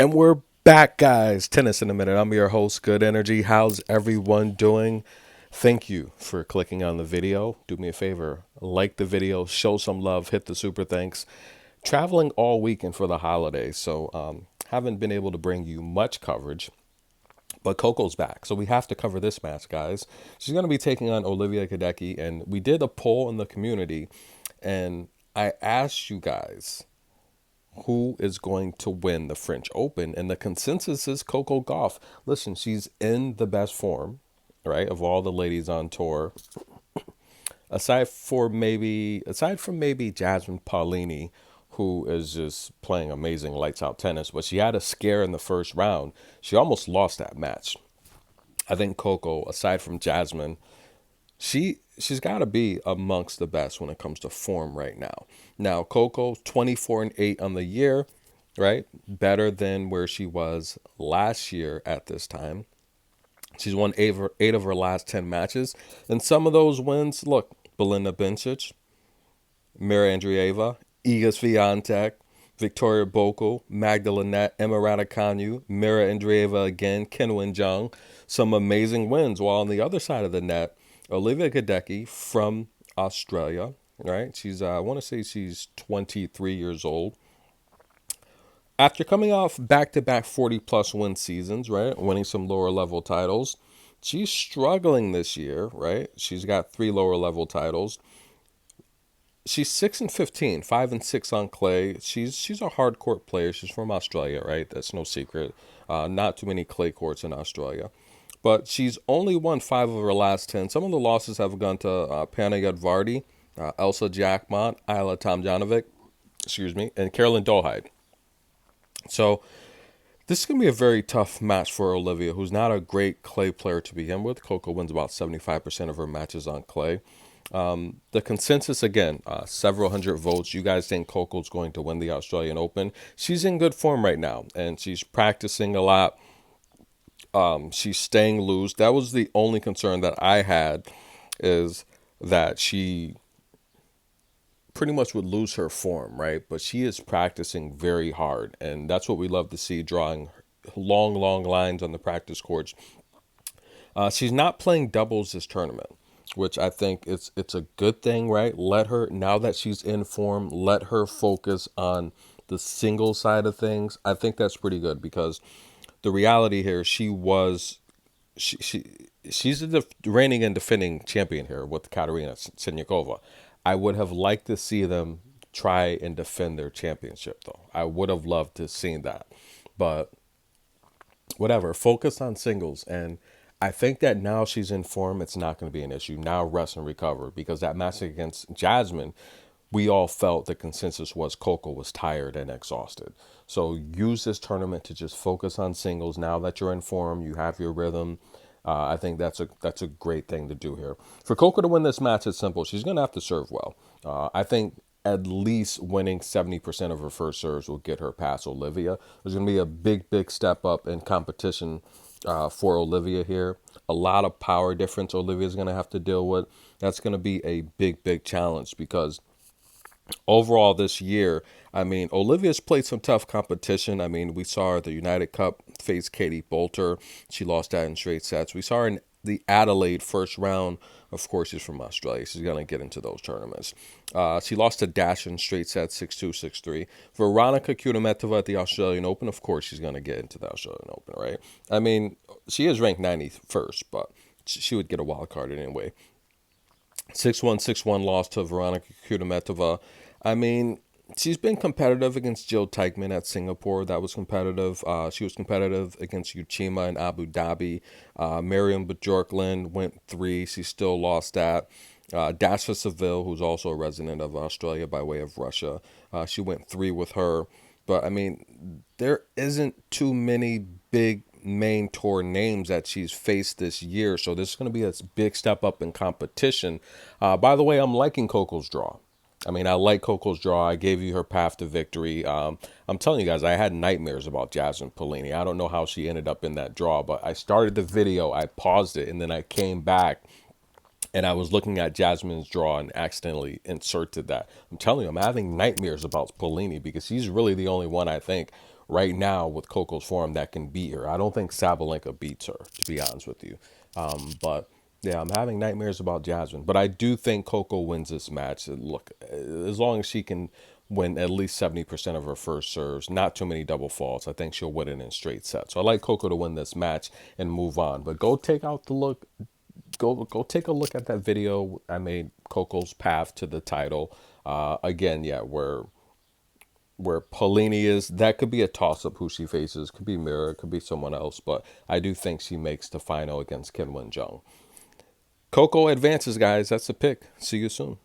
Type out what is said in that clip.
And we're back, guys. Tennis in a minute. I'm your host, Good Energy. How's everyone doing? Thank you for clicking on the video. Do me a favor, like the video, show some love, hit the super thanks. Traveling all weekend for the holidays, so haven't been able to bring you much coverage. But Coco's back, so we have to cover this match, guys. She's going to be taking on Olivia Gadecki, and we did a poll in the community, and I asked you guys who is going to win the French Open, and the consensus is Coco Gauff. Listen, she's in the best form, right, of all the ladies on tour, aside from maybe Jasmine Paolini, who is just playing amazing lights out tennis, but she had a scare in the first round. She almost lost that match. I think Coco, aside from Jasmine, she's got to be amongst the best when it comes to form right now. Now, Coco 24-8 on the year, right? Better than where she was last year at this time. She's won eight of her last 10 matches. And some of those wins, look, Belinda Bencic, Mira Andreeva, Iga Swiatek, Victoria Bocco, Magdalene, Emma Raducanu, Mira Andreeva again, Kenwin Jung. Some amazing wins. While on the other side of the net, Olivia Gadecki from Australia, right? I want to say she's 23 years old. After coming off back-to-back 40-plus win seasons, right, winning some lower-level titles, she's struggling this year, right? She's got 3 lower-level titles. She's 6-15, 5-6 on clay. She's a hard court player. She's from Australia, right? That's no secret. Not too many clay courts in Australia. But she's only won 5 of her last 10. Some of the losses have gone to Panna Yadvardi, Elsa Jackmont, Isla Tomjanovic, and Carolyn Dolhide. So this is going to be a very tough match for Olivia, who's not a great clay player to begin with. Coco wins about 75% of her matches on clay. The consensus, again, several hundred votes. You guys think Coco's going to win the Australian Open. She's in good form right now, and she's practicing a lot. She's staying loose. That was the only concern that I had, is that she pretty much would lose her form, right? But she is practicing very hard, and that's what we love to see, drawing long, long lines on the practice courts. She's not playing doubles this tournament, which I think it's a good thing, right? Let her, now that she's in form, let her focus on the single side of things. I think that's pretty good, because the reality here, she she's the reigning and defending champion here with Katerina Siniakova. I would have liked to see them try and defend their championship, though. I would have loved to see that, but whatever. Focus on singles, and I think that now she's in form, it's not going to be an issue. Now rest and recover, because that match against Jasmine, we all felt the consensus was Coco was tired and exhausted. So use this tournament to just focus on singles. Now that you're in form, you have your rhythm. I think that's a great thing to do here. For Coco to win this match, it's simple. She's going to have to serve well. I think at least winning 70% of her first serves will get her past Olivia. There's going to be a big, big step up in competition for Olivia here. A lot of power difference Olivia's going to have to deal with. That's going to be a big, big challenge, because overall this year, I mean, Olivia's played some tough competition. I mean, we saw her at the United Cup face Katie Bolter. She lost that in straight sets. We saw her in the Adelaide first round. Of course, she's from Australia. She's going to get into those tournaments. She lost to Dash in straight sets, 6-2, 6-3. Veronika Kudermetova at the Australian Open. Of course, she's going to get into the Australian Open, right? I mean, she is ranked 91st, but she would get a wild card anyway. 6-1, 6-1 loss to Veronika Kudermetova. I mean, she's been competitive against Jill Teichmann at Singapore. That was competitive. She was competitive against Uchima in Abu Dhabi. Miriam Bjorklund went 3. She still lost that. Dasha Seville, who's also a resident of Australia by way of Russia, she went 3 with her. But, I mean, there isn't too many big main tour names that she's faced this year. So this is going to be a big step up in competition. By the way, I'm liking Coco's draw. I mean, I like Coco's draw. I gave you her path to victory. I'm telling you guys, I had nightmares about Jasmine Paolini. I don't know how she ended up in that draw, but I started the video, I paused it, and then I came back, and I was looking at Jasmine's draw and accidentally inserted that. I'm telling you, I'm having nightmares about Paolini, because she's really the only one, I think, right now with Coco's form that can beat her. I don't think Sabalenka beats her, to be honest with you. But yeah, I'm having nightmares about Jasmine. But I do think Coco wins this match. Look, as long as she can win at least 70% of her first serves, not too many double faults, I think she'll win it in straight sets. So I like Coco to win this match and move on. But go take out the look. Go take a look at that video I made, Coco's path to the title. Again, yeah, where Paulini is, that could be a toss up who she faces. Could be Mira, could be someone else, but I do think she makes the final against Kim Won Jung. Coco advances, guys. That's the pick. See you soon.